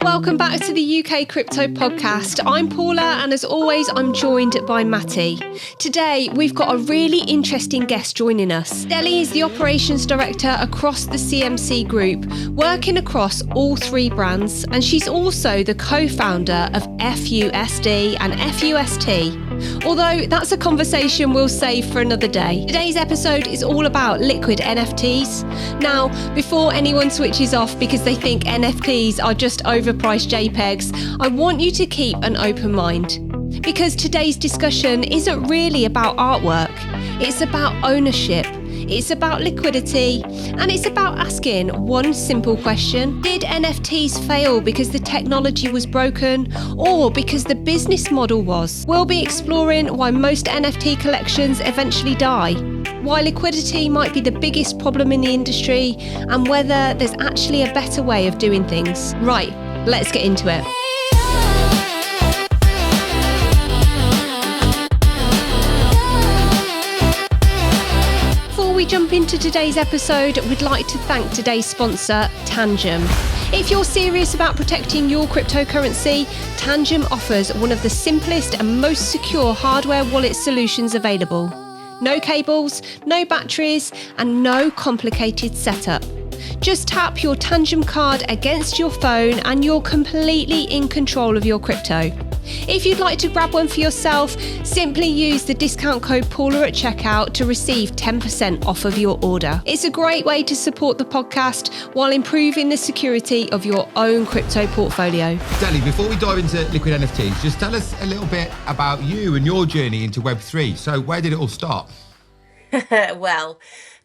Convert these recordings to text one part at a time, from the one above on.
Welcome back to the UK Crypto Podcast. I'm Paula, and as always, I'm joined by Matty. Today, we've got a really interesting guest joining us. Delli is the Operations Director across the CMC Group, working across all three brands, and she's also the co-founder of FUSD and FUST. Although that's a conversation we'll save for another day. Today's episode is all about Liquid NFTs. Now, before anyone switches off because they think NFTs are just overpriced JPEGs, I want you to keep an open mind. Because today's discussion isn't really about artwork. It's about ownership. It's about liquidity, and it's about asking one simple question. Did NFTs fail because the technology was broken, or because the business model was? We'll be exploring why most NFT collections eventually die, why liquidity might be the biggest problem in the industry, and whether there's actually a better way of doing things. Right, let's get into it. Before we jump into today's episode, we'd like to thank today's sponsor, Tangem. If you're serious about protecting your cryptocurrency, Tangem offers one of the simplest and most secure hardware wallet solutions available. No cables, no batteries, and no complicated setup. Just tap your Tangem card against your phone and you're completely in control of your crypto. If you'd like to grab one for yourself, simply use the discount code Paula at checkout to receive 10% off of your order. It's a great way to support the podcast while improving the security of your own crypto portfolio. Delli, before we dive into Liquid NFTs, just tell us a little bit about you and your journey into Web3. So where did it all start? Well,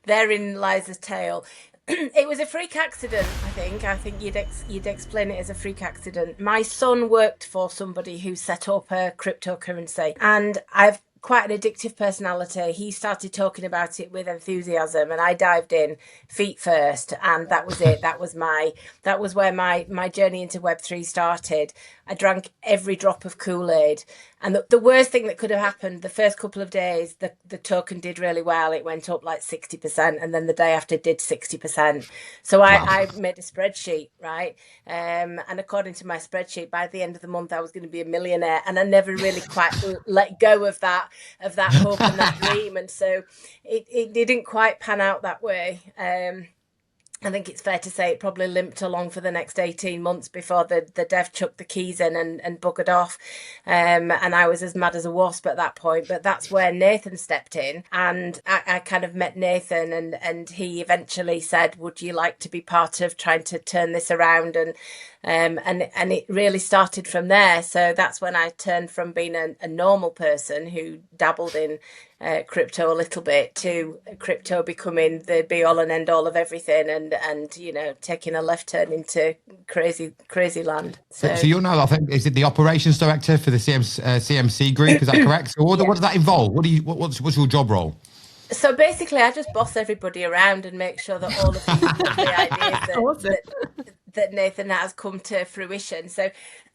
therein lies the tale. It was a freak accident, I think. I think you'd explain it as a freak accident. My son worked for somebody who set up a cryptocurrency, and I've quite an addictive personality. He started talking about it with enthusiasm, and I dived in feet first, and that was it. That was where my journey into Web3 started. I drank every drop of Kool-Aid. And the worst thing that could have happened, the first couple of days, the token did really well. It went up like 60%, and then the day after did 60%. So I made a spreadsheet, right? And according to my spreadsheet, by the end of the month, I was going to be a millionaire. And I never really quite let go of that hope and that dream. And so it didn't quite pan out that way. I think it's fair to say it probably limped along for the next 18 months before the dev chucked the keys in and buggered off. And I was as mad as a wasp at that point. But that's where Nathan stepped in. And I kind of met Nathan, and he eventually said, would you like to be part of trying to turn this around? And it really started from there. So that's when I turned from being a normal person who dabbled in crypto a little bit to crypto becoming the be all and end all of everything, and you know, taking a left turn into crazy land. So you're now, I think, is it the Operations Director for the CMC Group? Is that correct? So what does that involve? What's your job role? So basically, I just boss everybody around and make sure that all of the ideas that Nathan has come to fruition. So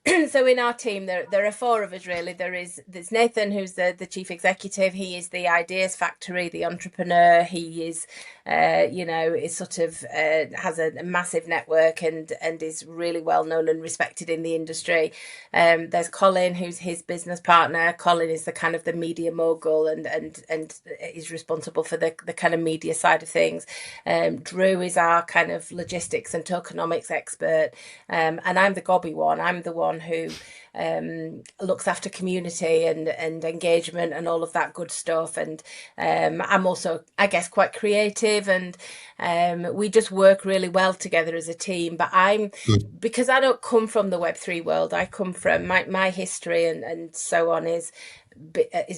in our team, there are four of us really. There's Nathan, who's the chief executive. He is the ideas factory, the entrepreneur. He is, is sort of has a massive network and is really well known and respected in the industry. There's Colin, who's his business partner. Colin is the kind of the media mogul and is responsible for the kind of media side of things. Drew is our kind of logistics and tokenomics expert, and I'm the gobby one. I'm the one who looks after community and engagement and all of that good stuff. And I'm also, I guess, quite creative, and we just work really well together as a team. But because I don't come from the Web3 world, I come from my history and so on is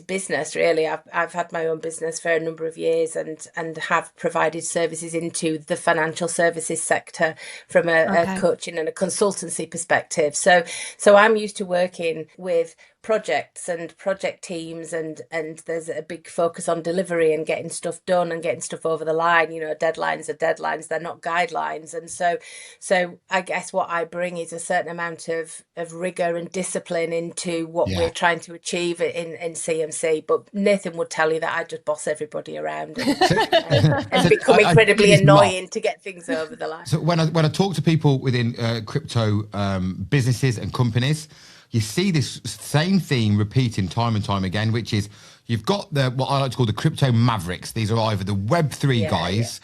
business really. I've had my own business for a number of years and have provided services into the financial services sector from a coaching and a consultancy perspective. So I'm used to working with projects and project teams, and there's a big focus on delivery and getting stuff done and getting stuff over the line. You know, deadlines are deadlines, they're not guidelines. And so I guess what I bring is a certain amount of rigor and discipline into what we're trying to achieve in CMC. But Nathan would tell you that I just boss everybody around and become incredibly annoying to get things over the line. So when I talk to people within crypto businesses and companies, you see this same theme repeating time and time again, which is you've got what I like to call the crypto mavericks. These are either the Web3 guys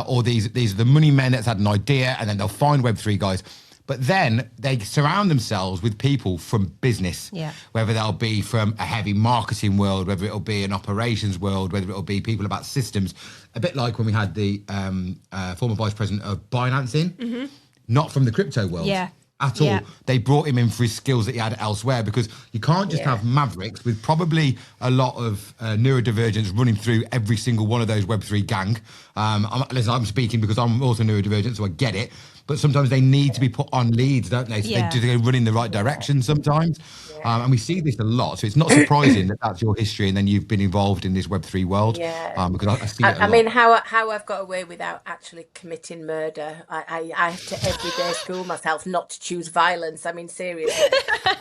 or these are the money men that's had an idea and then they'll find Web3 guys. But then they surround themselves with people from business, whether they'll be from a heavy marketing world, whether it'll be an operations world, whether it'll be people about systems. A bit like when we had the former vice president of Binance in, not from the crypto world. At all. They brought him in for his skills that he had elsewhere, because you can't just have mavericks with probably a lot of neurodivergence running through every single one of those Web3 gang. I'm speaking because I'm also neurodivergent, so I get it. But sometimes they need to be put on leads, don't they? So they run in the right direction sometimes. And we see this a lot. So it's not surprising that that's your history and then you've been involved in this Web3 world. Because I see it a lot. mean, how I've got away without actually committing murder. I have to every day school myself not to choose violence. I mean, seriously.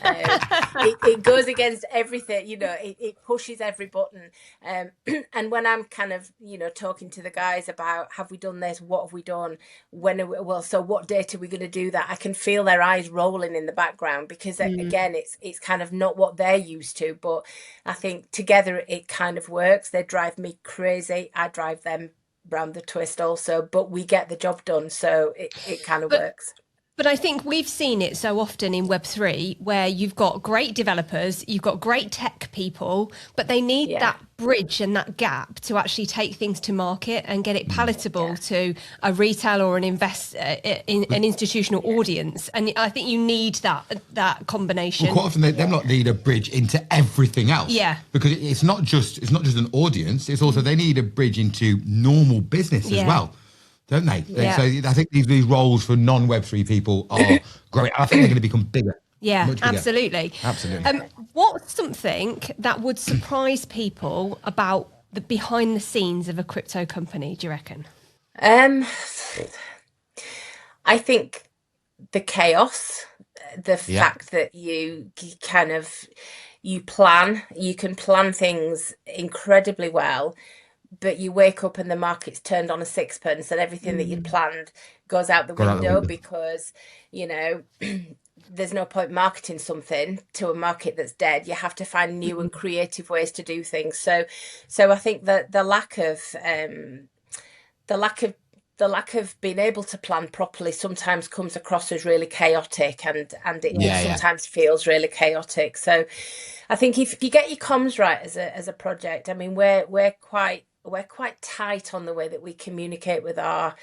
It goes against everything, you know, it pushes every button. And when I'm kind of, you know, talking to the guys about, have we done this? What have we done? So what date are we going to do that? I can feel their eyes rolling in the background, because again, it's kind of not what they're used to, but I think together it kind of works. They drive me crazy. I drive them round the twist also, but we get the job done. So it kind of works. But I think we've seen it so often in Web3 where you've got great developers, you've got great tech people, but they need that bridge and that gap to actually take things to market and get it palatable to a retail or an an institutional audience. And I think you need that combination. Well, quite often they not need a bridge into everything else. Yeah. Because it's not just an audience, it's also they need a bridge into normal business as well. Don't they? Yeah. So I think these roles for non-Web3 people are growing. I think they're going to become bigger. Yeah, much bigger. Absolutely. What's something that would surprise people about the behind the scenes of a crypto company, do you reckon? I think the chaos, the fact that you can plan things incredibly well, but you wake up and the market's turned on a sixpence and everything that you'd planned goes out the window because, you know, there's no point marketing something to a market that's dead. You have to find new and creative ways to do things. So I think that the lack of being able to plan properly sometimes comes across as really chaotic, and it sometimes feels really chaotic. So I think if you get your comms right as a project, I mean, we're quite tight on the way that we communicate with our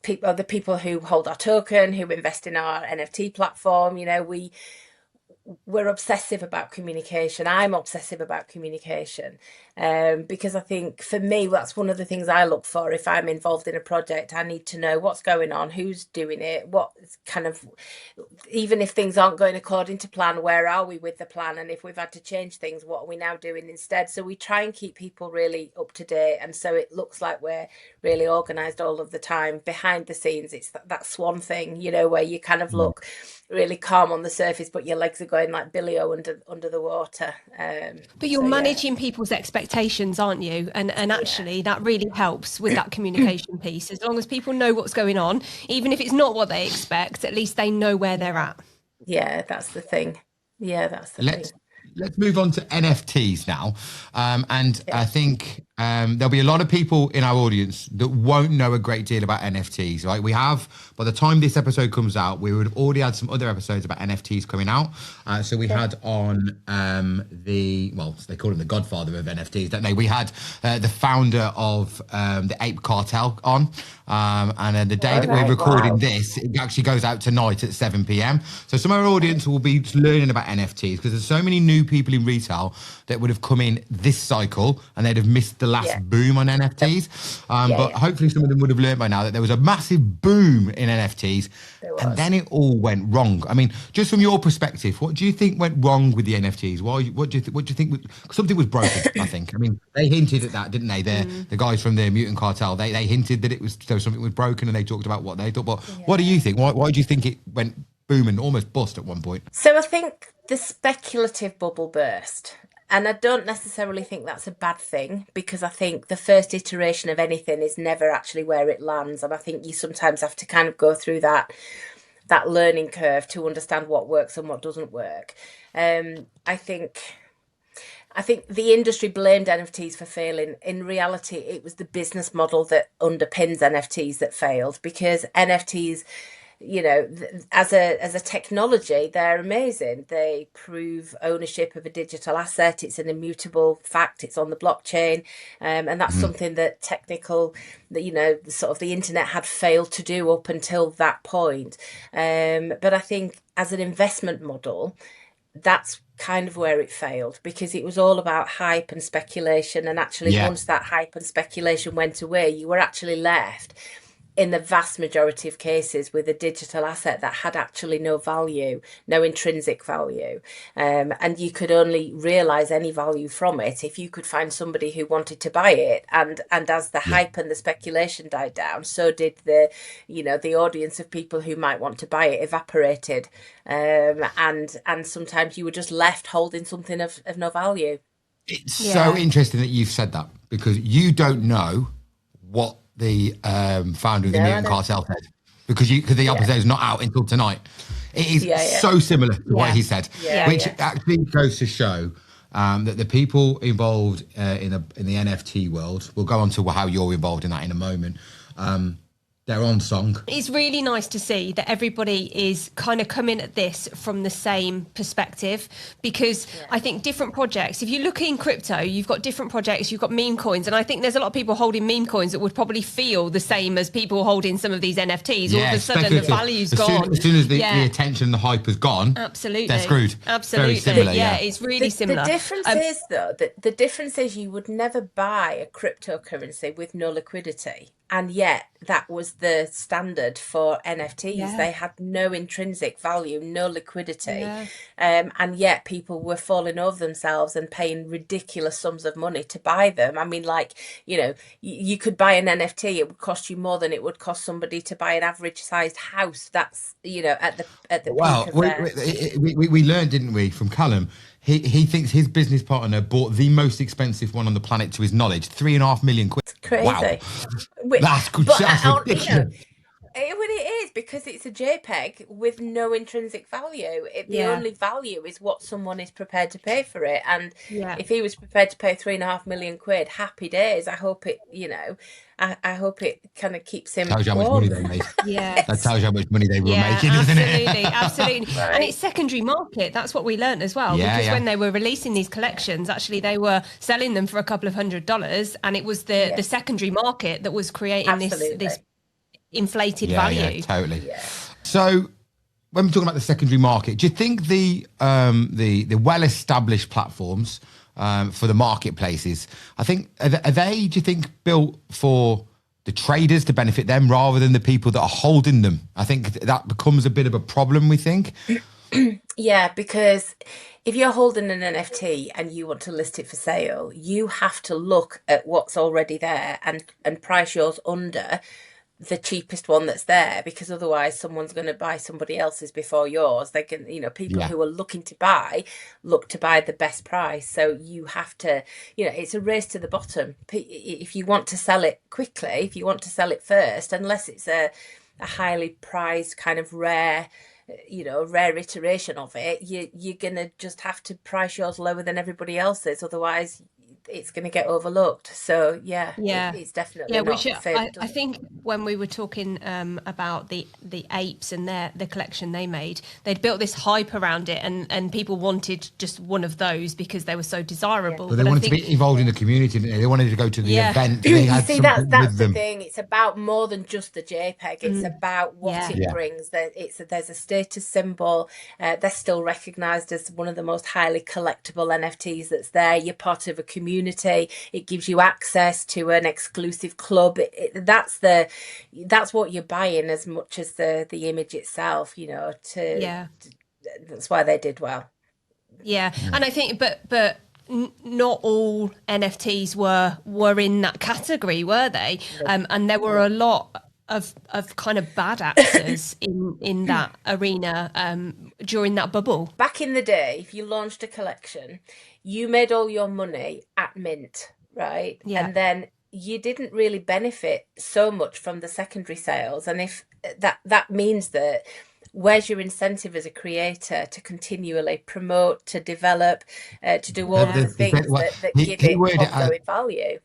people, the people who hold our token, who invest in our NFT platform. You know, we're obsessive about communication. I'm obsessive about communication, because I think for me, that's one of the things I look for. If I'm involved in a project, I need to know what's going on, who's doing it, what kind of, even if things aren't going according to plan, where are we with the plan? And if we've had to change things, what are we now doing instead? So we try and keep people really up to date. And so it looks like we're really organized all of the time. Behind the scenes, it's that swan thing, you know, where you kind of look really calm on the surface, but your legs are going like Billy O under the water. But you're managing people's expectations, aren't you? And actually that really helps with that communication piece. As long as people know what's going on, even if it's not what they expect, at least they know where they're at. Yeah, that's the thing. Let's move on to NFTs now. I think there'll be a lot of people in our audience that won't know a great deal about NFTs, right? We have, by the time this episode comes out, we would have already had some other episodes about NFTs coming out. So we had on they call him the godfather of NFTs, don't they? We had the founder of the Ape Cartel on. And the day that we're recording this, it actually goes out tonight at 7 p.m. So some of our audience will be learning about NFTs because there's so many new people in retail that would have come in this cycle and they'd have missed the last Yeah. boom on NFTs. But hopefully some of them would have learned by now that there was a massive boom in NFTs, and then it all went wrong. I mean, just from your perspective, what do you think went wrong with the NFTs? What do you think? Something was broken, I think. I mean, they hinted at that, didn't they? The guys from the Mutant Cartel, they hinted that something was broken, and they talked about what they thought. But what do you think? Why do you think it went boom and almost bust at one point? So I think the speculative bubble burst. And I don't necessarily think that's a bad thing, because I think the first iteration of anything is never actually where it lands. And I think you sometimes have to kind of go through that learning curve to understand what works and what doesn't work. I think the industry blamed NFTs for failing. In reality, it was the business model that underpins NFTs that failed, because NFTs, as a technology, they're amazing. They prove ownership of a digital asset. It's an immutable fact. It's on the blockchain, and that's something that the internet had failed to do up until that point. But I think as an investment model, that's kind of where it failed, because it was all about hype and speculation. And actually, once that hype and speculation went away, you were actually left, in the vast majority of cases, with a digital asset that had actually no value, no intrinsic value. And you could only realise any value from it if you could find somebody who wanted to buy it. And as the hype and the speculation died down, so did the audience of people who might want to buy it evaporated. And sometimes you were just left holding something of no value. It's so interesting that you've said that, because you don't know what the founder of the Mutant Cartel said, because the episode is not out until tonight. It is so similar to what he said, which actually goes to show that the people involved in the NFT world, we'll go on to how you're involved in that in a moment, they're on song. It's really nice to see that everybody is kind of coming at this from the same perspective, because I think different projects, if you look in crypto, you've got different projects, you've got meme coins, and I think there's a lot of people holding meme coins that would probably feel the same as people holding some of these NFTs. All of a sudden the value's gone. As soon as the attention, the hype has gone, absolutely, they're screwed. Absolutely. Very similar, it's really similar. The difference is, though, that the difference is you would never buy a cryptocurrency with no liquidity. And yet that was the standard for NFTs. Yeah. They had no intrinsic value, no liquidity. Yeah. And yet people were falling over themselves and paying ridiculous sums of money to buy them. I mean, you could buy an NFT. It would cost you more than it would cost somebody to buy an average sized house. That's, at the peak of we learned, didn't we, from Callum? He thinks his business partner bought the most expensive one on the planet, to his knowledge, £3.5 million. It's crazy. Wow. That's ridiculous. It is, because it's a JPEG with no intrinsic value. The only value is what someone is prepared to pay for it. And if he was prepared to pay £3.5 million, happy days. I hope it, I hope it kind of keeps him. Tells you how much money they made. That tells you how much money they were making, doesn't it? Absolutely. Right. And it's secondary market. That's what we learned as well. Because when they were releasing these collections, actually they were selling them for a couple of $100s, and it was the secondary market that was creating this inflated value. Yeah, totally. Yeah. So when we're talking about the secondary market, do you think the well-established platforms for the marketplaces, I think, are they, do you think, built for the traders to benefit them rather than the people that are holding them? I think that becomes a bit of a problem, we think. Yeah, because if you're holding an NFT and you want to list it for sale, you have to look at what's already there and price yours under the cheapest one that's there, because otherwise someone's going to buy somebody else's before yours. They can, people who are looking to buy look to buy the best price. So you have to, it's a race to the bottom. If you want to sell it quickly, if you want to sell it first, unless it's a highly prized kind of rare iteration of it, you're going to just have to price yours lower than everybody else's. Otherwise it's going to get overlooked. So it's definitely not fit. I think when we were talking about the apes and the collection they made, they'd built this hype around it, and people wanted just one of those because they were so desirable. But they wanted to be involved in the community, didn't they? They wanted to go to the event. They had that's the thing. It's about more than just the JPEG. It's about what it brings. There's a status symbol. They're still recognised as one of the most highly collectible NFTs that's there. You're part of a community community. It gives you access to an exclusive club. That's what you're buying as much as the image itself, you know. That's why they did well. Yeah, and I think, but not all NFTs were in that category, were they? And there were a lot of kind of bad actors in that arena during that bubble. Back in the day, if you launched a collection, you made all your money at mint, right? Yeah. And then you didn't really benefit so much from the secondary sales. And if that means that, where's your incentive as a creator to continually promote, to develop, to do all the things that give it ongoing value?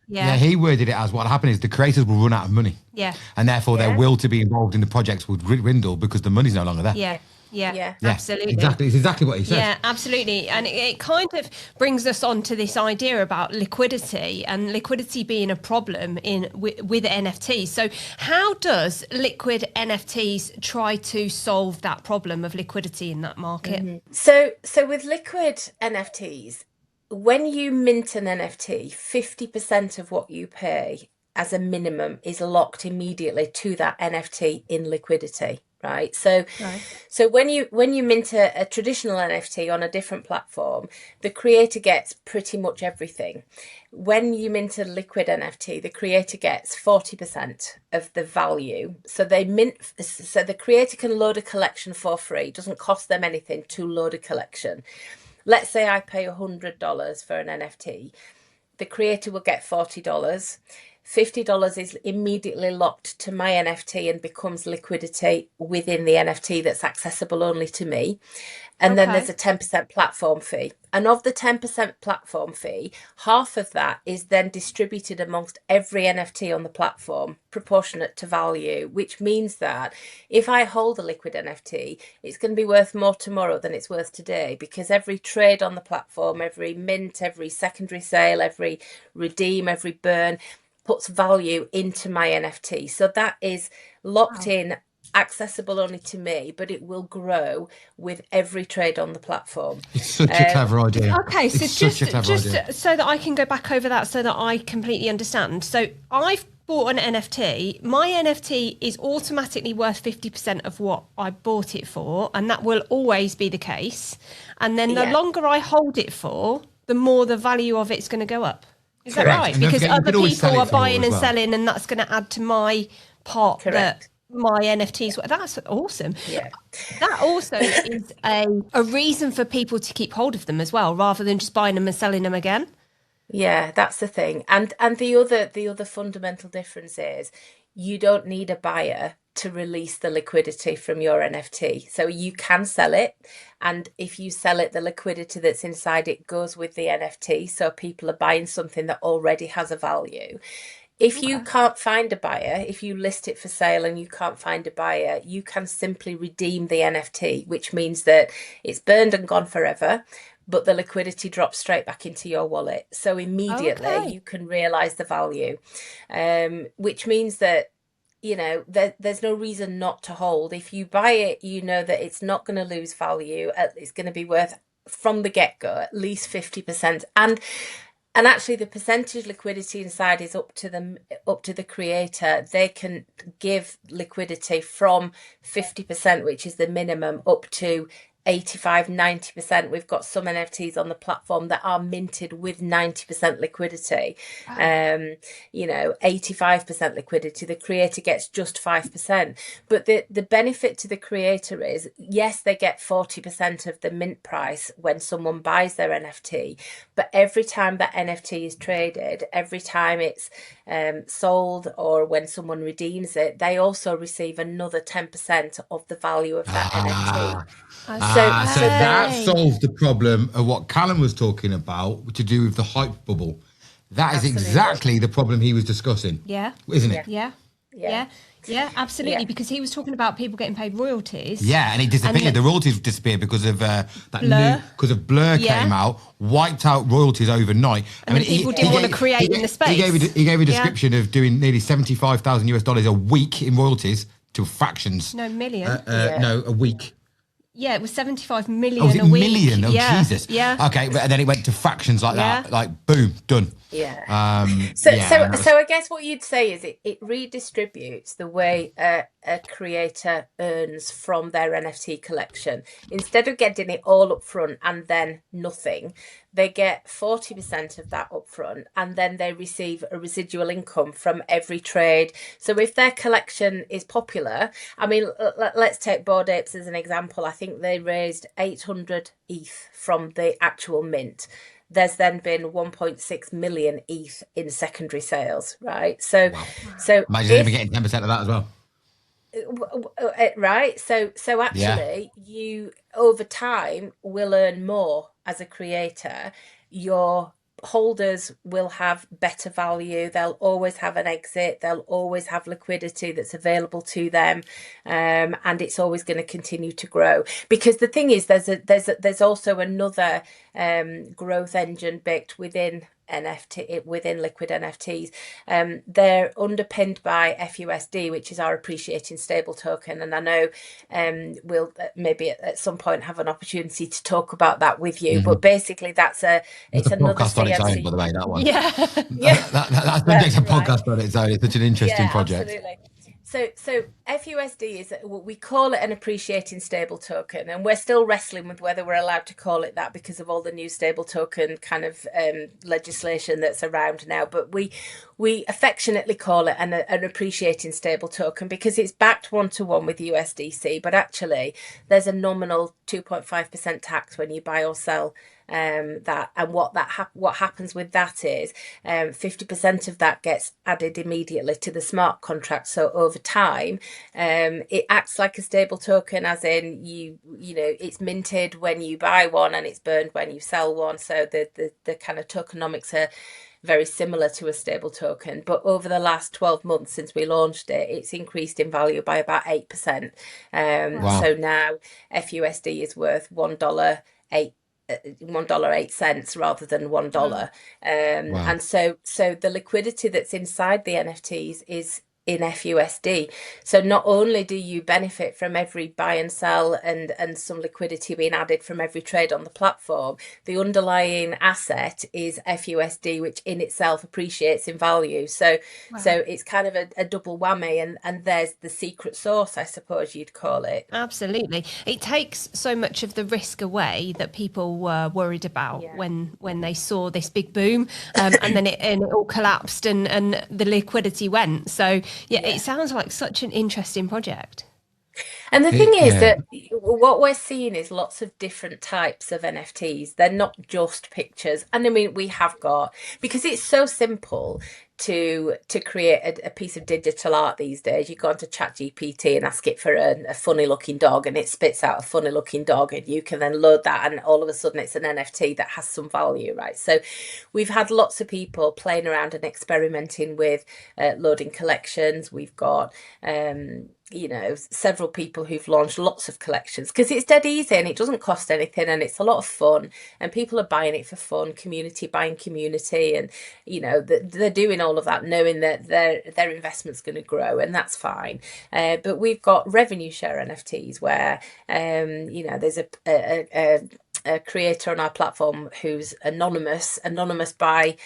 Yeah, he worded it as, what happened is the creators will run out of money. Yeah. And therefore their will to be involved in the projects will dwindle because the money's no longer there. Yeah, absolutely. Exactly. It's exactly what he said. Yeah, absolutely. And it kind of brings us on to this idea about liquidity, and liquidity being a problem with NFTs. So how does Liquid NFTs try to solve that problem of liquidity in that market? Mm-hmm. So with Liquid NFTs, when you mint an NFT, 50% of what you pay as a minimum is locked immediately to that NFT in liquidity. Right. So when you mint a traditional NFT on a different platform, the creator gets pretty much everything. When you mint a Liquid NFT, the creator gets 40% of the value. So the creator can load a collection for free. It doesn't cost them anything to load a collection. Let's say I pay $100 for an NFT. The creator will get $40. $50 is immediately locked to my NFT and becomes liquidity within the NFT that's accessible only to me. And then there's a 10% platform fee. And of the 10% platform fee, half of that is then distributed amongst every NFT on the platform, proportionate to value, which means that if I hold a Liquid NFT, it's going to be worth more tomorrow than it's worth today, because every trade on the platform, every mint, every secondary sale, every redeem, every burn puts value into my NFT. So that is locked in, accessible only to me, but it will grow with every trade on the platform. It's such a clever idea. Okay, so just so that I can go back over that so that I completely understand. So I've bought an NFT. My NFT is automatically worth 50% of what I bought it for, and that will always be the case. And then the longer I hold it for, the more the value of it's going to go up. Is that right? Because other people are buying and selling, and that's going to add to my part that my NFTs. That's awesome. Yeah. That also is a reason for people to keep hold of them as well, rather than just buying them and selling them again. Yeah, that's the thing. And the other fundamental difference is you don't need a buyer to release the liquidity from your NFT. So you can sell it, and if you sell it, the liquidity that's inside it goes with the NFT. So people are buying something that already has a value. If you can't find a buyer, if you list it for sale and you can't find a buyer, you can simply redeem the NFT, which means that it's burned and gone forever, but the liquidity drops straight back into your wallet. So immediately you can realize the value, which means that, you know, there's no reason not to hold. If you buy it, you know that it's not going to lose value. It's going to be worth, from the get-go, at least 50%. And actually, the percentage liquidity inside is up to the creator. They can give liquidity from 50%, which is the minimum, up to 85-90%. We've got some NFTs on the platform that are minted with 90% liquidity. 85% liquidity. The creator gets just 5%. But the benefit to the creator is, yes, they get 40% of the mint price when someone buys their NFT, but every time that NFT is traded, every time it's sold, or when someone redeems it, they also receive another 10% of the value of that NFT. So that solves the problem of what Callum was talking about, to do with the hype bubble. That is exactly the problem he was discussing. Yeah. Isn't it? Yeah, absolutely. Yeah. Because he was talking about people getting paid royalties. Yeah, and it disappeared. The royalties disappeared because of Blur came out, wiped out royalties overnight. And people didn't want to create in the space. He gave a description of doing nearly $75,000 a week in royalties to factions. No, million. No, a week. Yeah, it was 75 Oh, million was it a week. million? Oh, Yeah, Jesus. yeah. Okay, and then it went to fractions like that. Like, boom, done. Yeah. So I guess what you'd say is it redistributes the way a creator earns from their NFT collection. Instead of getting it all up front and then nothing, they get 40% of that up front, and then they receive a residual income from every trade. So if their collection is popular, I mean, let's take Bored Apes as an example. I think they raised 800 ETH from the actual mint. There's then been 1.6 million ETH in secondary sales, right? So, so imagine them getting 10% of that as well. Right. So actually, you over time will earn more as a creator. Your holders will have better value. They'll always have an exit. They'll always have liquidity that's available to them, and it's always going to continue to grow. Because the thing is, there's also another growth engine baked within within Liquid NFTs. They're underpinned by FUSD, which is our appreciating stable token, and I know we'll maybe at some point have an opportunity to talk about that with you. But basically, it's another podcast on its CMC. own, by the way, that one. Yeah. That's a podcast on its own. It's such an interesting project. Absolutely. So FUSD is what we call it, an appreciating stable token, and we're still wrestling with whether we're allowed to call it that because of all the new stable token kind of legislation that's around now. But we affectionately call it an appreciating stable token because it's backed 1-to-1 with USDC, but actually there's a nominal 2.5% tax when you buy or sell that, and what happens with that is 50% of that gets added immediately to the smart contract. So over time, it acts like a stable token, as in you know it's minted when you buy one and it's burned when you sell one. So the kind of tokenomics are very similar to a stable token. But over the last 12 months since we launched it, it's increased in value by about 8%. So now FUSD is worth $1.08 rather than $1. And so the liquidity that's inside the NFTs is in FUSD. So not only do you benefit from every buy and sell and some liquidity being added from every trade on the platform, the underlying asset is FUSD, which in itself appreciates in value. So it's kind of a double whammy, and there's the secret sauce, I suppose you'd call it. Absolutely. It takes so much of the risk away that people were worried about when they saw this big boom, and then it all collapsed and the liquidity went. So it sounds like such an interesting project. And the thing is that what we're seeing is lots of different types of NFTs. They're not just pictures. And I mean, we have got, because it's so simple to create a piece of digital art these days. You go onto ChatGPT and ask it for a funny looking dog, and it spits out a funny looking dog, and you can then load that, and all of a sudden it's an NFT that has some value, right? So we've had lots of people playing around and experimenting with loading collections. We've got several people who've launched lots of collections because it's dead easy and it doesn't cost anything and it's a lot of fun, and people are buying it for fun, community buying community, and they're doing all of that knowing that their investment's going to grow, and that's fine. But we've got revenue share NFTs where there's a creator on our platform who's anonymous by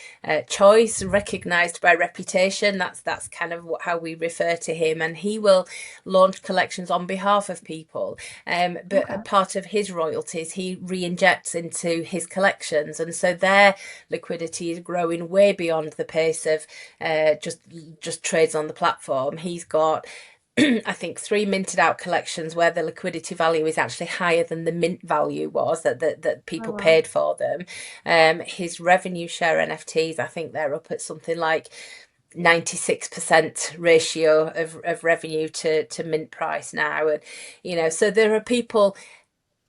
choice, recognized by reputation. That's kind of how we refer to him, and he will launch collections on behalf of people, but a part of his royalties he re-injects into his collections, and so their liquidity is growing way beyond the pace of just trades on the platform. He's got I think 3 minted out collections where the liquidity value is actually higher than the mint value was that people paid for them. His revenue share NFTs, I think they're up at something like 96% ratio of revenue to mint price now, and so there are people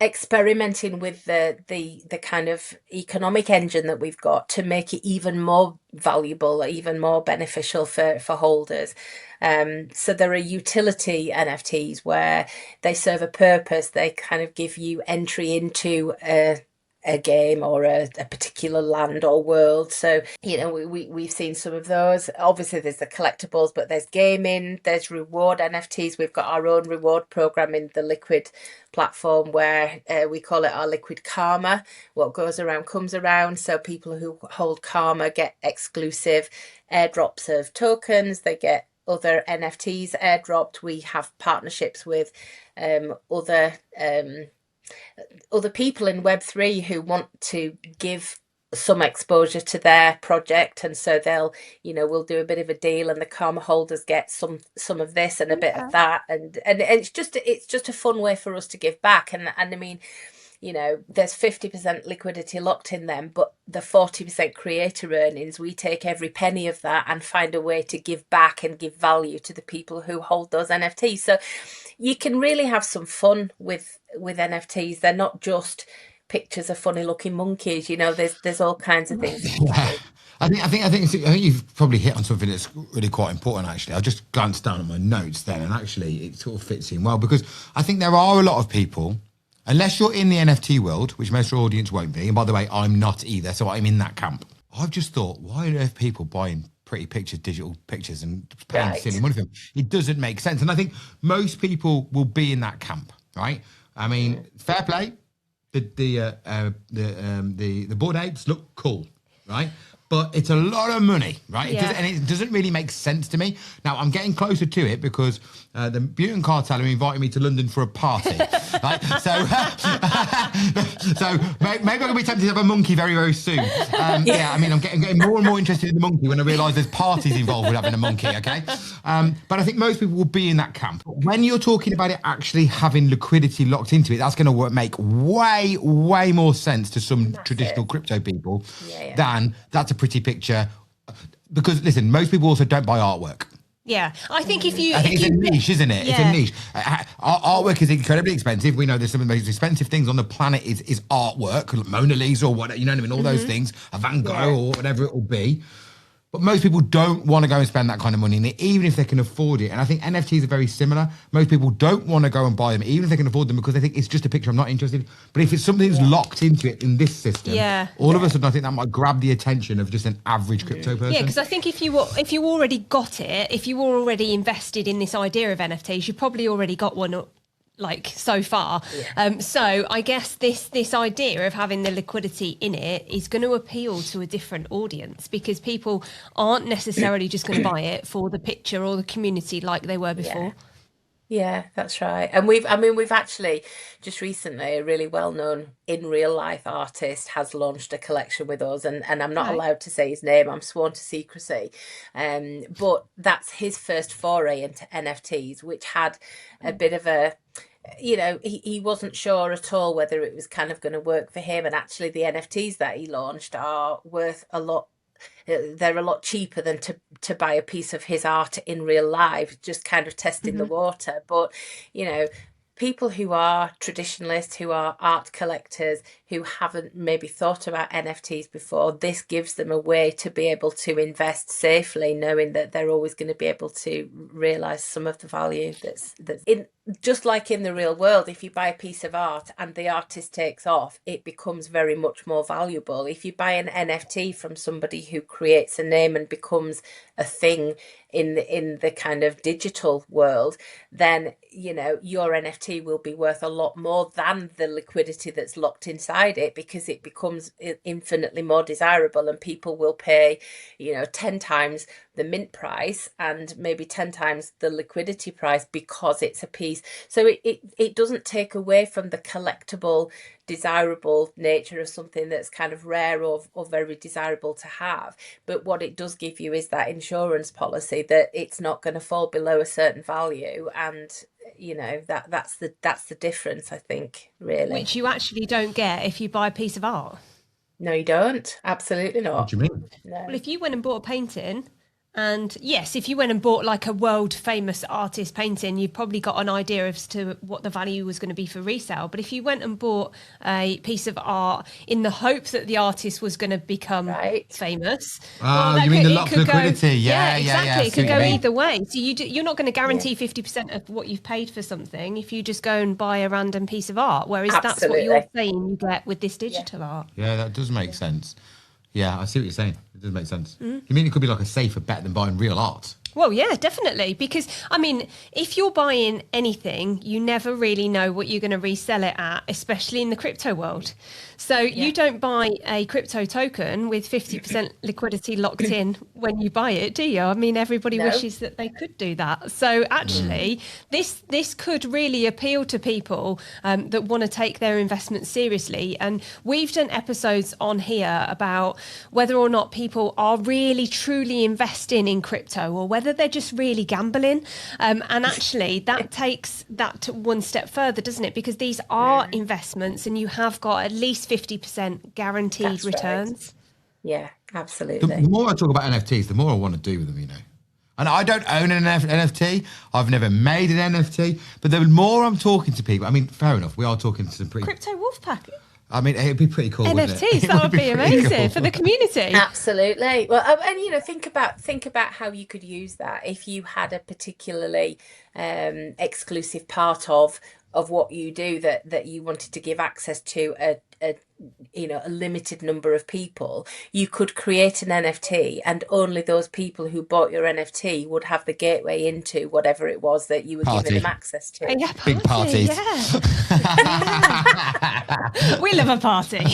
experimenting with the kind of economic engine that we've got to make it even more valuable, even more beneficial for holders. So there are utility NFTs where they serve a purpose. They kind of give you entry into a a game or a particular land or world. So, we've seen some of those. Obviously, there's the collectibles, but there's gaming, there's reward NFTs. We've got our own reward program in the Liquid platform where we call it our Liquid Karma. What goes around comes around. So people who hold Karma get exclusive airdrops of tokens. They get other NFTs airdropped. We have partnerships with other people in Web3 who want to give some exposure to their project, and so we'll do a bit of a deal, and the Karma holders get some of this and a bit of that, and it's just a fun way for us to give back. And I mean, there's 50% liquidity locked in them, but the 40% creator earnings, we take every penny of that and find a way to give back and give value to the people who hold those NFTs. So you can really have some fun with NFTs. They're not just pictures of funny looking monkeys. There's all kinds of things. Yeah. I think you've probably hit on something that's really quite important, actually. I just glanced down at my notes then, and actually it sort of fits in well, because I think there are a lot of people, unless you're in the NFT world, which most of your audience won't be, and by the way, I'm not either, so I'm in that camp. I've just thought, why on earth people buying pretty pictures, digital pictures, and paying silly money for them? It doesn't make sense. And I think most people will be in that camp, right? I mean, fair play. The Bored Apes look cool, right? But it's a lot of money, right? Yeah. And it doesn't really make sense to me. Now, I'm getting closer to it because the Butin Cartel are inviting me to London for a party, right? So maybe I'm going to be tempted to have a monkey very, very soon. I mean, I'm getting more and more interested in the monkey when I realise there's parties involved with having a monkey, okay? But I think most people will be in that camp. When you're talking about it actually having liquidity locked into it, that's going to make way, way more sense to some traditional crypto people than that's a pretty picture. Because, listen, most people also don't buy artwork. Yeah, I think it's a niche, isn't it? Yeah. It's a niche. Artwork is incredibly expensive. We know there's some of the most expensive things on the planet is artwork, Mona Lisa or whatever, you know what I mean? All those things, a Van Gogh or whatever it will be. But most people don't want to go and spend that kind of money in it, even if they can afford it. And I think NFTs are very similar. Most people don't want to go and buy them, even if they can afford them, because they think it's just a picture, I'm not interested. But if it's something that's locked into it in this system, all of a sudden I think that might grab the attention of just an average crypto person. Yeah, because I think if you already got it, if you were already invested in this idea of NFTs, you probably already got one so far. So I guess this idea of having the liquidity in it is going to appeal to a different audience, because people aren't necessarily just going to buy it for the picture or the community like they were before. Yeah, that's right. And we've actually just recently, a really well-known in real life artist has launched a collection with us, and I'm not allowed to say his name, I'm sworn to secrecy. But that's his first foray into NFTs, which had a bit of a, he wasn't sure at all whether it was kind of going to work for him. And actually the NFTs that he launched are worth a lot. They're a lot cheaper than to buy a piece of his art in real life, just kind of testing the water. But, people who are traditionalists, who are art collectors, who haven't maybe thought about NFTs before, this gives them a way to be able to invest safely, knowing that they're always going to be able to realise some of the value that's in. Just like in the real world, if you buy a piece of art and the artist takes off, it becomes very much more valuable. If you buy an NFT from somebody who creates a name and becomes a thing in the kind of digital world, then your NFT will be worth a lot more than the liquidity that's locked inside it, because it becomes infinitely more desirable, and people will pay 10 times the mint price and maybe 10 times the liquidity price because it's a piece. So it doesn't take away from the collectible, desirable nature of something that's kind of rare or very desirable to have. But what it does give you is that insurance policy that it's not going to fall below a certain value, and that's the difference, I think, really. Which you actually don't get if you buy a piece of art. No, you don't. Absolutely not. What do you mean? No. Well, if you went and bought a painting And yes, if you went and bought like a world famous artist painting, you've probably got an idea as to what the value was going to be for resale. But if you went and bought a piece of art in the hope that the artist was going to become famous, you mean the lot of liquidity? Yeah, exactly. It could go either way. So you're not going to guarantee 50% of what you've paid for something if you just go and buy a random piece of art. Whereas that's what you're saying you get with this digital art. Yeah, that does make sense. Yeah, I see what you're saying. It does make sense. You mean it could be like a safer bet than buying real art? Well, yeah, definitely. Because, I mean, if you're buying anything, you never really know what you're going to resell it at, especially in the crypto world. So you don't buy a crypto token with 50% liquidity locked in when you buy it, do you? I mean, everybody wishes that they could do that. So actually, this could really appeal to people that want to take their investment seriously. And we've done episodes on here about whether or not people are really, truly investing in crypto or whether they're just really gambling. And actually, that takes that one step further, doesn't it? Because these are investments and you have got at least 50% guaranteed returns. Right. Yeah, absolutely. The more I talk about NFTs, the more I want to do with them, you know. And I don't own an NFT. I've never made an NFT. But the more I'm talking to people, I mean, fair enough, we are talking to some pretty... Crypto Wolfpack. I mean, it'd be pretty cool, wouldn't NFTs, it? that would be amazing for the community. Absolutely. Well, and you know, think about how you could use that if you had a particularly exclusive part of what you do that you wanted to give access to a limited number of people. You could create an NFT, and only those people who bought your NFT would have the gateway into whatever it was that you were giving them access to. Yeah, big parties. Yeah. We love a party. But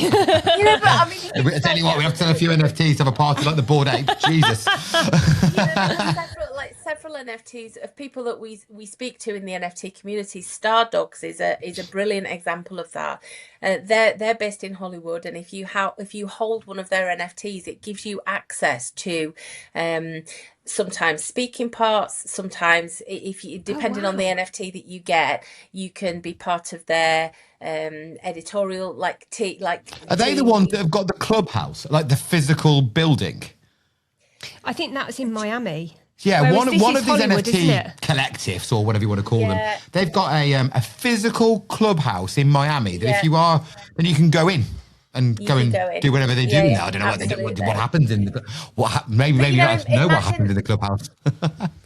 I mean, I tell you what, we have to sell a few NFTs to have a party like the Bored Ape. Jesus. Several NFTs of people that we speak to in the NFT community. Star Dogs is a brilliant example of that. They're based in Hollywood, and if you hold one of their NFTs, it gives you access to sometimes speaking parts. Sometimes, if you depending on the NFT that you get, you can be part of their editorial. Are they the ones that have got the clubhouse, like the physical building? I think that's in Miami. Yeah, Whereas one of these Hollywood, NFT collectives, or whatever you want to call them, they've got a physical clubhouse in Miami that if you are, then you can go in and go and do whatever they do now. I don't know what they do, what happens in maybe I know what happens in the clubhouse.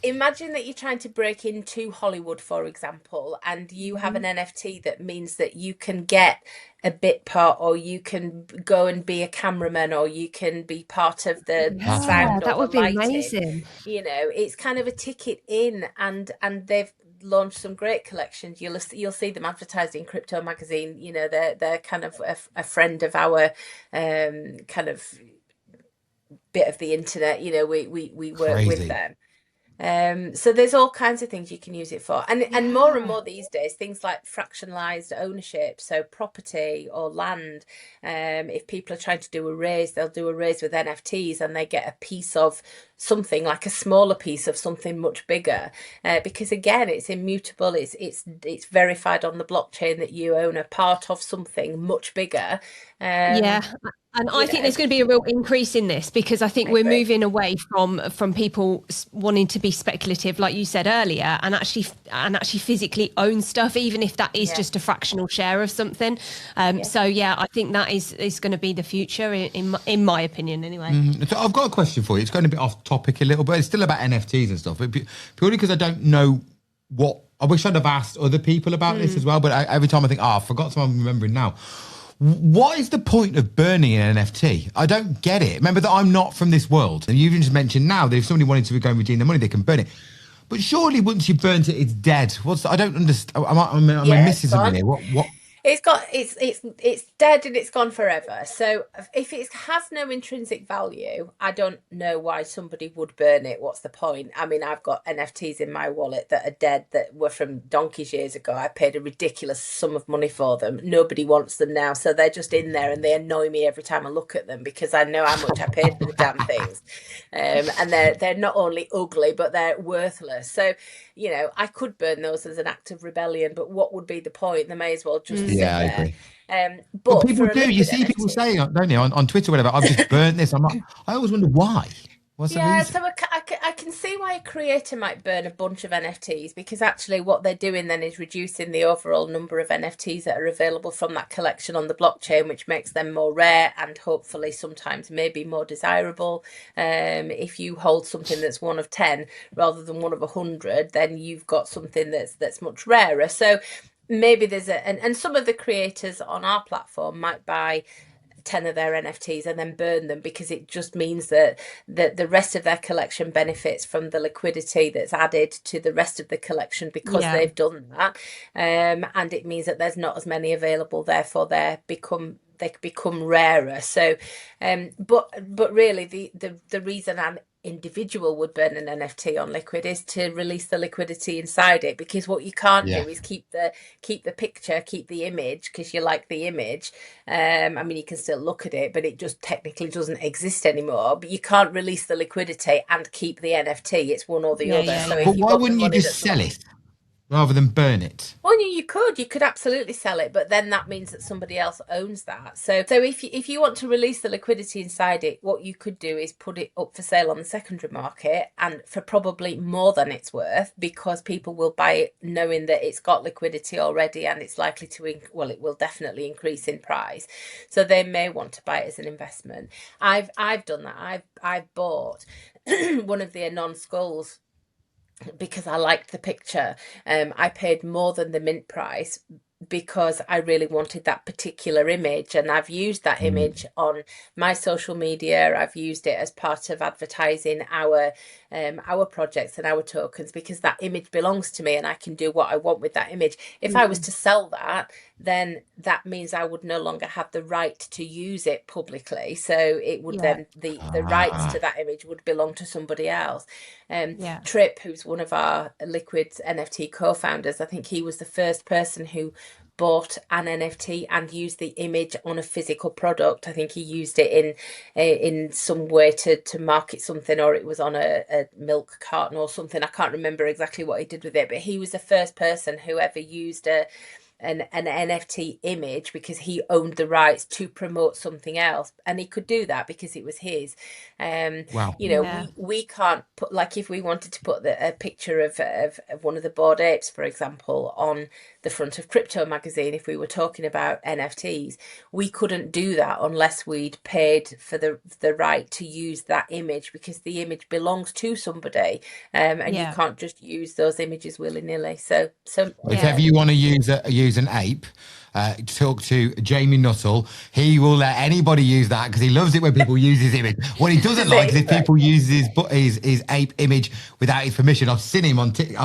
Imagine that you're trying to break into Hollywood, for example, and you have an NFT that means that you can get a bit part, or you can go and be a cameraman, or you can be part of the sound. That would be lighting. amazing. You know, it's kind of a ticket in, and they've launched some great collections. You'll see them advertised in Crypto Magazine. You know, they're kind of a friend of our kind of bit of the internet. You know, we work with them. So there's all kinds of things you can use it for, and more and more these days, things like fractionalized ownership, so property or land. If people are trying to do a raise, they'll do a raise with NFTs, and they get a piece of something, like a smaller piece of something much bigger, because again, it's immutable. It's verified on the blockchain that you own a part of something much bigger. And I think there's going to be a real increase in this, because I think we're moving away from people wanting to be speculative, like you said earlier, and actually physically own stuff, even if that is just a fractional share of something. So I think that is going to be the future, in my opinion, anyway. So I've got a question for you. It's going to be off topic a little, but it's still about NFTs and stuff. But purely because I don't know what. I wish I'd have asked other people about this as well. But every time I think, I forgot, so I'm remembering now. What is the point of burning an NFT? I don't get it. Remember that I'm not from this world. And you've just mentioned now that if somebody wanted to go and redeem their money, they can burn it. But surely once you've burnt it, it's dead. I don't understand. Am I missing something here? What? It's dead and it's gone forever. So if it has no intrinsic value, I don't know why somebody would burn it. What's the point? I mean, I've got NFTs in my wallet that are dead, that were from donkey's years ago. I paid a ridiculous sum of money for them. Nobody wants them now, so they're just in there, and they annoy me every time I look at them, because I know how much I paid for the damn things. And they're not only ugly, but they're worthless. So, you know, I could burn those as an act of rebellion, but what would be the point? They may as well just sit there. I agree. But people do. You see people saying, don't you, on Twitter, whatever, I've just burnt this. I always wonder why. What's the reason? So a I can see why a creator might burn a bunch of NFTs, because actually what they're doing then is reducing the overall number of NFTs that are available from that collection on the blockchain, which makes them more rare and hopefully sometimes maybe more desirable. If you hold something that's one of 10 rather than one of 100, then you've got something that's much rarer. So maybe there's and some of the creators on our platform might buy 10 of their NFTs and then burn them, because it just means that the rest of their collection benefits from the liquidity that's added to the rest of the collection because they've done that. And it means that there's not as many available, therefore they become rarer. So but really the reason an individual would burn an NFT on Liquid is to release the liquidity inside it, because what you can't do is keep the picture, keep the image because you like the image. I mean, you can still look at it, but it just technically doesn't exist anymore. But you can't release the liquidity and keep the NFT. It's one or the other. So but why wouldn't you just sell it rather than burn it? Well, you could absolutely sell it, but then that means that somebody else owns that. So if you want to release the liquidity inside it, what you could do is put it up for sale on the secondary market, and for probably more than it's worth, because people will buy it knowing that it's got liquidity already and it's likely to it will definitely increase in price. So they may want to buy it as an investment. I've done that. I've bought one of the Anon skulls because I liked the picture. I paid more than the mint price because I really wanted that particular image, and I've used that image on my social media. I've used it as part of advertising our projects and our tokens, because that image belongs to me and I can do what I want with that image. If I was to sell that, then that means I would no longer have the right to use it publicly. So it would then the rights to that image would belong to somebody else. Trip, who's one of our Liquid NFT co-founders, I think he was the first person who bought an NFT and used the image on a physical product. I think he used it in some way to market something, or it was on a milk carton or something. I can't remember exactly what he did with it, but he was the first person who ever used an NFT image because he owned the rights to promote something else, and he could do that because it was his. Wow. We can't put, like, if we wanted to put a picture of one of the Bored Apes, for example, on the front of Crypto magazine, if we were talking about NFTs, we couldn't do that unless we'd paid for the right to use that image, because the image belongs to somebody, and you can't just use those images willy-nilly. So if ever you want to use an ape, talk to Jamie Nuttall. He will let anybody use that because he loves it when people use his image. What he doesn't like is if people use his ape image without his permission. I've seen him on Twitter.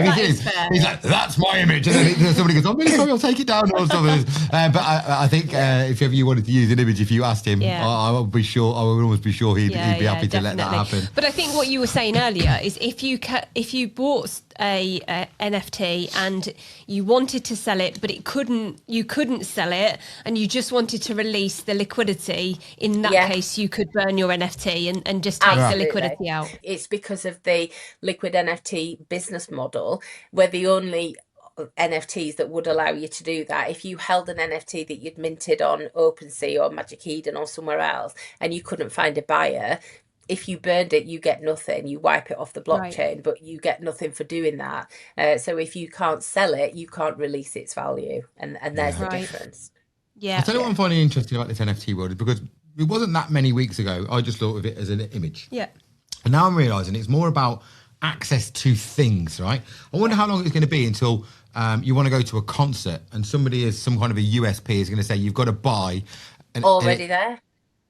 He's like, that's my image. And then somebody goes, I'm really sorry, I'll take it down. Or something. But I think if ever you wanted to use an image, if you asked him, I would almost be sure he'd be happy to let that happen. But I think what you were saying earlier is if you bought a NFT and you wanted to sell it, but you couldn't sell it, and you just wanted to release the liquidity, in that case you could burn your NFT and just take the liquidity out. It's because of the Liquid NFT business model, where the only NFTs that would allow you to do that, if you held an NFT that you'd minted on OpenSea or Magic Eden or somewhere else and you couldn't find a buyer, if you burned it, you get nothing. You wipe it off the blockchain, but you get nothing for doing that. So if you can't sell it, you can't release its value, and there's the difference. Yeah. I'll tell you what I'm finding interesting about this NFT world is because it wasn't that many weeks ago I just thought of it as an image. Yeah. And now I'm realising it's more about access to things, right? I wonder how long it's going to be until you want to go to a concert and somebody is some kind of a USP is going to say you've got to buy. Already there.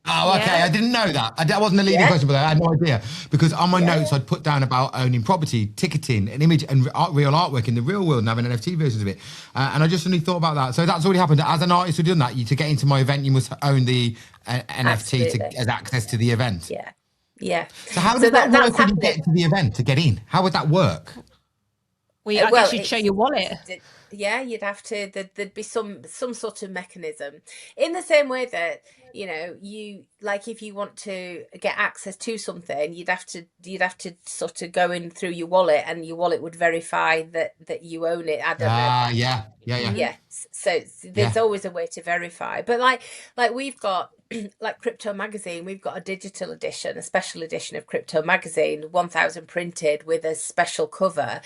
Oh, okay. Yeah. I didn't know that. That wasn't a leading question, but I had no idea. Because on my notes, I'd put down about owning property, ticketing, an image, and real artwork in the real world and having NFT versions of it. And I just suddenly thought about that. So that's already happened. As an artist who's done that, to get into my event, you must own the NFT as access to the event. Yeah. Yeah. So how does that work when you get to the event to get in? How would that work? Well, I guess you'd show your wallet. Yeah, you'd have to. There'd be some sort of mechanism, in the same way that you like if you want to get access to something, you'd have to sort of go in through your wallet, and your wallet would verify that you own it. I don't know. Yeah. So there's always a way to verify, but like we've got like Crypto Magazine, we've got a digital edition, a special edition of Crypto Magazine, 1000 printed with a special cover.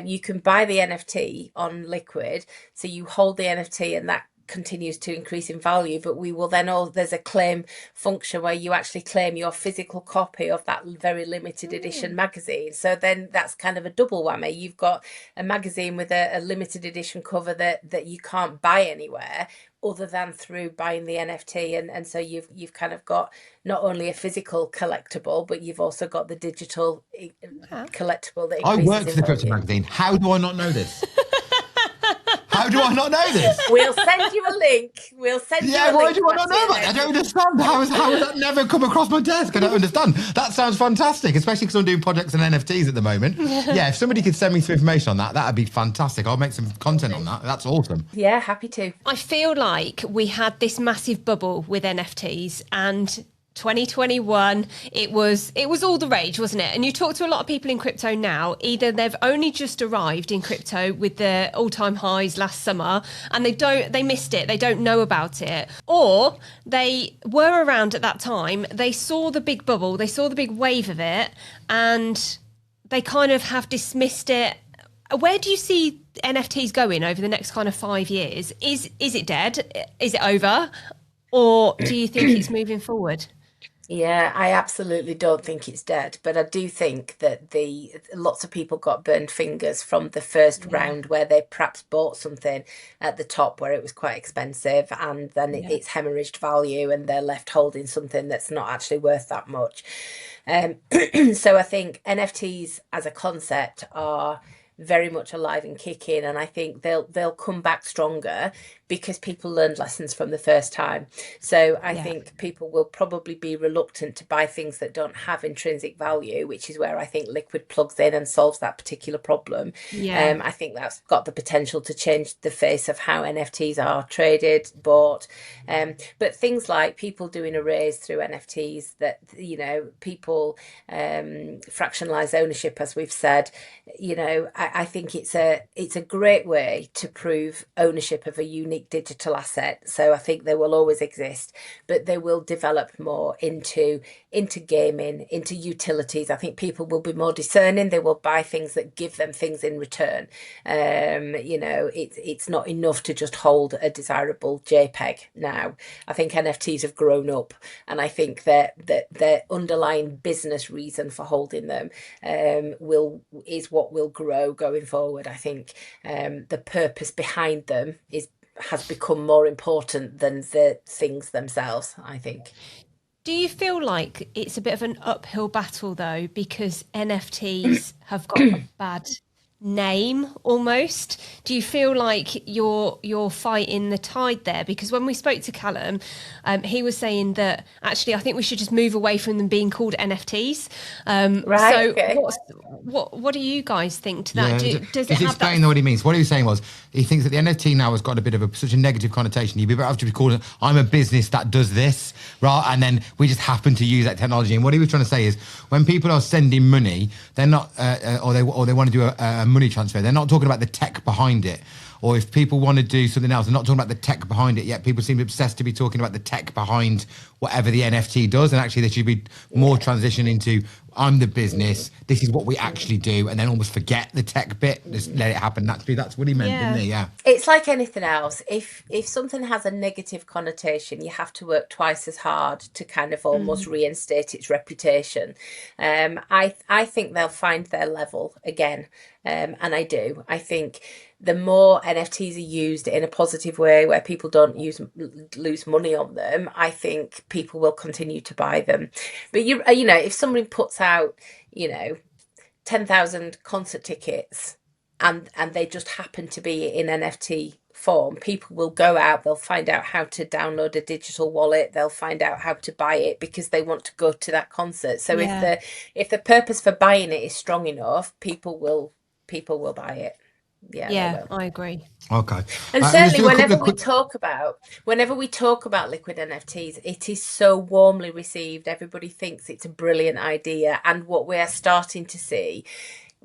You can buy the NFT on Liquid, so you hold the NFT and that continues to increase in value, but we will then there's a claim function where you actually claim your physical copy of that very limited edition magazine. So then that's kind of a double whammy. You've got a magazine with a limited edition cover that you can't buy anywhere other than through buying the NFT, and so you've kind of got not only a physical collectible, but you've also got the digital collectible that I increases work for in the Crypto value. Magazine. How do I not know this? How do I not know this? We'll send you a link. We'll send you a link. Why do I not know that? I don't understand. How has that never come across my desk? I don't understand. That sounds fantastic, especially because I'm doing projects and NFTs at the moment. Yeah, if somebody could send me some information on that, that'd be fantastic. I'll make some content on that. That's awesome. Yeah, happy to. I feel like we had this massive bubble with NFTs, and 2021, it was all the rage, wasn't it? And you talk to a lot of people in crypto now, either they've only just arrived in crypto with the all-time highs last summer and they missed it, they don't know about it, or they were around at that time, they saw the big bubble, they saw the big wave of it, and they kind of have dismissed it. Where do you see NFTs going over the next kind of 5 years? Is it dead? Is it over? Or do you think it's moving forward? Yeah, I absolutely don't think it's dead, but I do think that lots of people got burned fingers from the first round where they perhaps bought something at the top where it was quite expensive, and then it's hemorrhaged value and they're left holding something that's not actually worth that much. So I think NFTs as a concept are very much alive and kicking, and I think they'll come back stronger because people learned lessons from the first time. So I think people will probably be reluctant to buy things that don't have intrinsic value, which is where I think Liquid plugs in and solves that particular problem. I think that's got the potential to change the face of how NFTs are traded, bought. But things like people doing a raise through NFTs, that, you know, people fractionalize ownership, as we've said. You know, I think it's a great way to prove ownership of a unique digital asset. So I think they will always exist, but they will develop more into gaming, into utilities. I think people will be more discerning. They will buy things that give them things in return. You know, it's not enough to just hold a desirable JPEG now. I think NFTs have grown up, and I think that their underlying business reason for holding them is what will grow going forward. I think the purpose behind them has become more important than the things themselves, I think. Do you feel like it's a bit of an uphill battle though, because NFTs have got a bad name almost? Do you feel like you're fighting the tide there? Because when we spoke to Callum, he was saying that actually I think we should just move away from them being called NFTs. Right. So okay. what do you guys think to that? Does it Just have explain that? what he means. What he was saying was he thinks that the NFT now has got a bit of such a negative connotation. You'd be better off to be calling it, I'm a business that does this, right? And then we just happen to use that technology. And what he was trying to say is when people are sending money, they're not, or they want to do a money transfer, they're not talking about the tech behind it. Or if people want to do something else, they're not talking about the tech behind it, yet people seem obsessed to be talking about the tech behind whatever the NFT does. And actually, there should be more transition into, I'm the business, this is what we actually do, and then almost forget the tech bit, just let it happen naturally. That's what he meant, didn't he? Yeah. It's like anything else. If something has a negative connotation, you have to work twice as hard to kind of almost reinstate its reputation. I think they'll find their level again, and I do. I think the more NFTs are used in a positive way where people don't lose money on them, I think people will continue to buy them. But you know, if somebody puts out, you know, 10,000 concert tickets and they just happen to be in NFT form, people will go out, they'll find out how to download a digital wallet, they'll find out how to buy it because they want to go to that concert. So if the purpose for buying it is strong enough, people will buy it. Yeah, I agree. Okay. And certainly whenever we talk about Liquid NFTs, it is so warmly received. Everybody thinks it's a brilliant idea. And what we're starting to see,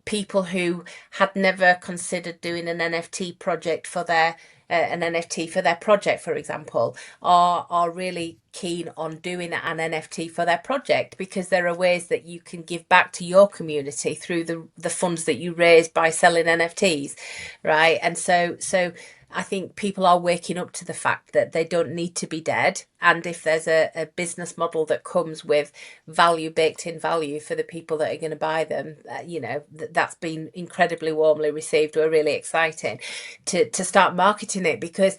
people who had never considered doing an NFT project for their an NFT for their project, for example, are really keen on doing an NFT for their project, because there are ways that you can give back to your community through the funds that you raise by selling NFTs, right? And so I think people are waking up to the fact that they don't need to be dead. And if there's a business model that comes with value, baked in value for the people that are going to buy them, that's been incredibly warmly received. We're really excited to start marketing it, because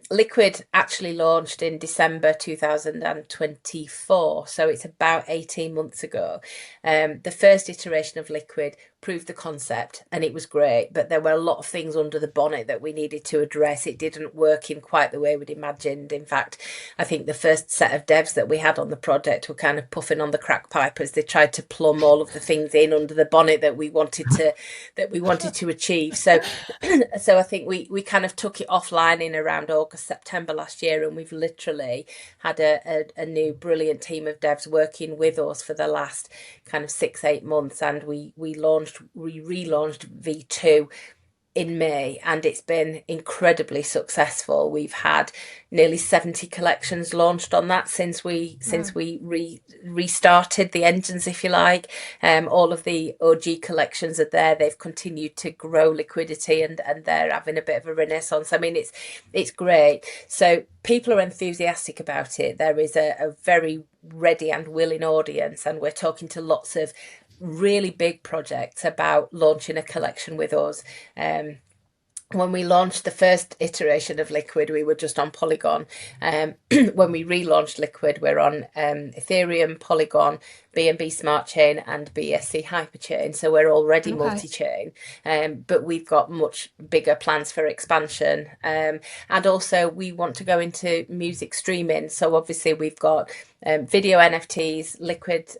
Liquid actually launched in December 2024, so it's about 18 months ago. The first iteration of Liquid proved the concept, and it was great, but there were a lot of things under the bonnet that we needed to address. It didn't work in quite the way we'd imagined. In fact, I think the first set of devs that we had on the project were kind of puffing on the crack pipe as they tried to plumb all of the things in under the bonnet that we wanted to achieve. So I think we kind of took it offline in around August, September last year, and we've literally had a new brilliant team of devs working with us for the last kind of 6-8 months, and we relaunched V2 in May, and it's been incredibly successful. We've had nearly 70 collections launched on that since we restarted the engines, if you like. All of the OG collections are there. They've continued to grow liquidity, and they're having a bit of a renaissance. I mean, it's great. So people are enthusiastic about it. There is a very ready and willing audience, and we're talking to lots of really big projects about launching a collection with us. When we launched the first iteration of Liquid, we were just on Polygon. When we relaunched Liquid, we're on Ethereum, Polygon, BNB Smart Chain, and BSC Hyperchain. So we're already multi-chain, but we've got much bigger plans for expansion. And also we want to go into music streaming. So obviously we've got video NFTs, Liquid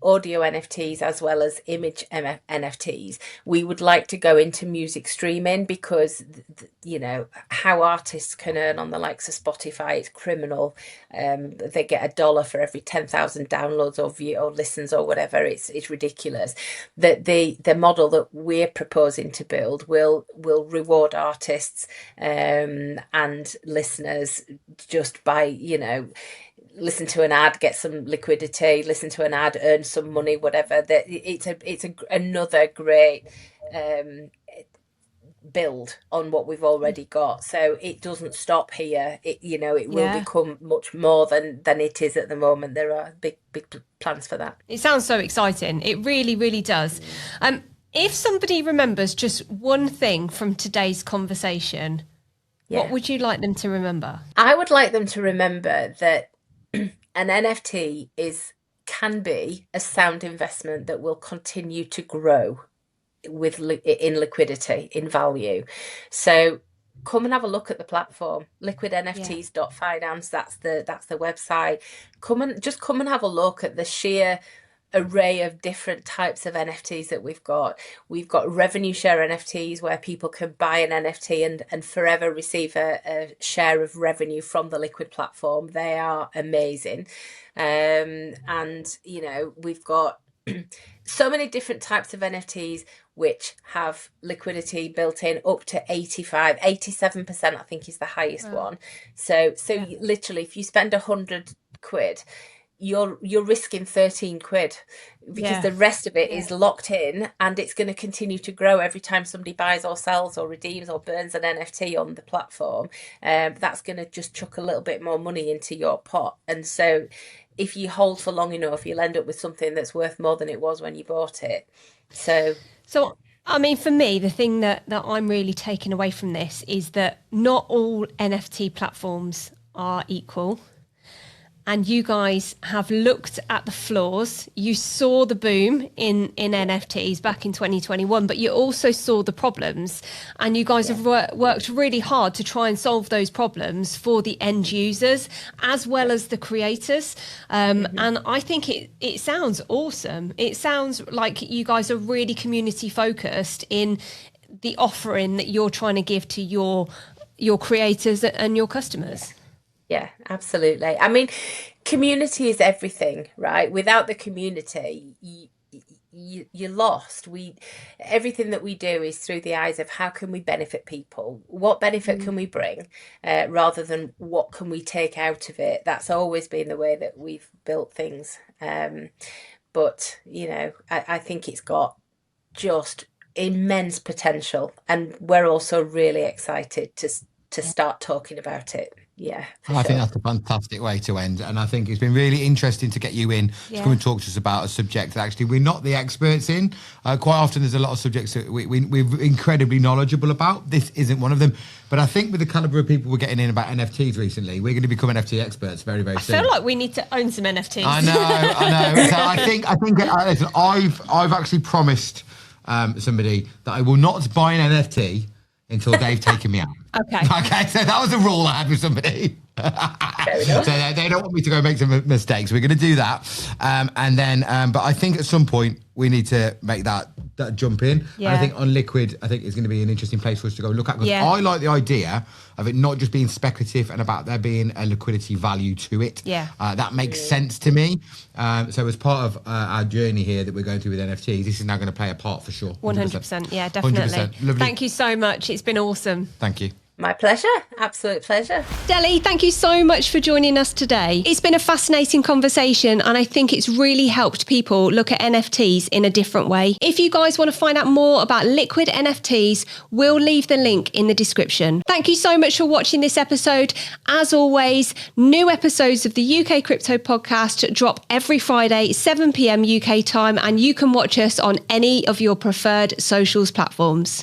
audio NFTs, as well as image NFTs. We would like to go into music streaming, because how artists can earn on the likes of Spotify, it's criminal. They get $1 for every 10,000 downloads or view or listens or whatever. It's ridiculous. That the model that we're proposing to build will reward artists and listeners just by listen to an ad, get some liquidity, listen to an ad, earn some money, whatever. That it's another great build on what we've already got. So it doesn't stop here. It will become much more than it is at the moment. There are big plans for that. It sounds so exciting. It really, really does. If somebody remembers just one thing from today's conversation, what would you like them to remember? I would like them to remember that an NFT can be a sound investment that will continue to grow in liquidity, in value. So come and have a look at the platform, liquidnfts.finance. That's the website. Come and have a look at the sheer array of different types of NFTs that we've got. We've got revenue share NFTs where people can buy an NFT and forever receive a share of revenue from the Liquid platform. They are amazing. And we've got so many different types of NFTs which have liquidity built in up to 87%, I think is the highest one. So literally, if you spend 100 quid, you're risking 13 quid, because the rest of it is locked in, and it's going to continue to grow every time somebody buys or sells or redeems or burns an NFT on the platform. That's going to just chuck a little bit more money into your pot. And so if you hold for long enough, you'll end up with something that's worth more than it was when you bought it. So I mean, for me, the thing that I'm really taking away from this is that not all NFT platforms are equal. And you guys have looked at the flaws. You saw the boom in NFTs back in 2021, but you also saw the problems. And you guys have worked really hard to try and solve those problems for the end users as well as the creators. And I think it sounds awesome. It sounds like you guys are really community focused in the offering that you're trying to give to your creators and your customers. Yeah, absolutely. I mean, community is everything, right? Without the community, you're lost. Everything that we do is through the eyes of how can we benefit people? What benefit can we bring, rather than what can we take out of it? That's always been the way that we've built things. But I think it's got just immense potential, and we're also really excited to start talking about it. Yeah, I think that's a fantastic way to end. And I think it's been really interesting to get you in to come and talk to us about a subject that actually we're not the experts in. Quite often there's a lot of subjects that we're incredibly knowledgeable about. This isn't one of them. But I think with the caliber of people we're getting in about NFTs recently, we're going to become NFT experts very, very soon. I feel like we need to own some NFTs. I know. So I think listen, I've actually promised somebody that I will not buy an NFT until they've taken me out. Okay, so that was a rule I had with somebody. So they don't want me to go make some mistakes. We're going to do that. And then, but I think at some point we need to make that jump in. Yeah. And I think on Liquid, I think it's going to be an interesting place for us to go look at. Because I like the idea of it not just being speculative and about there being a liquidity value to it. Yeah. That makes sense to me. So as part of our journey here that we're going through with NFTs, this is now going to play a part for sure. 100%. Yeah, definitely. 100%. Lovely. Thank you so much. It's been awesome. Thank you. My pleasure. Absolute pleasure. Delli, thank you so much for joining us today. It's been a fascinating conversation, and I think it's really helped people look at NFTs in a different way. If you guys want to find out more about Liquid NFTs, we'll leave the link in the description. Thank you so much for watching this episode. As always, new episodes of the UK Crypto Podcast drop every Friday, 7 p.m. UK time, and you can watch us on any of your preferred socials platforms.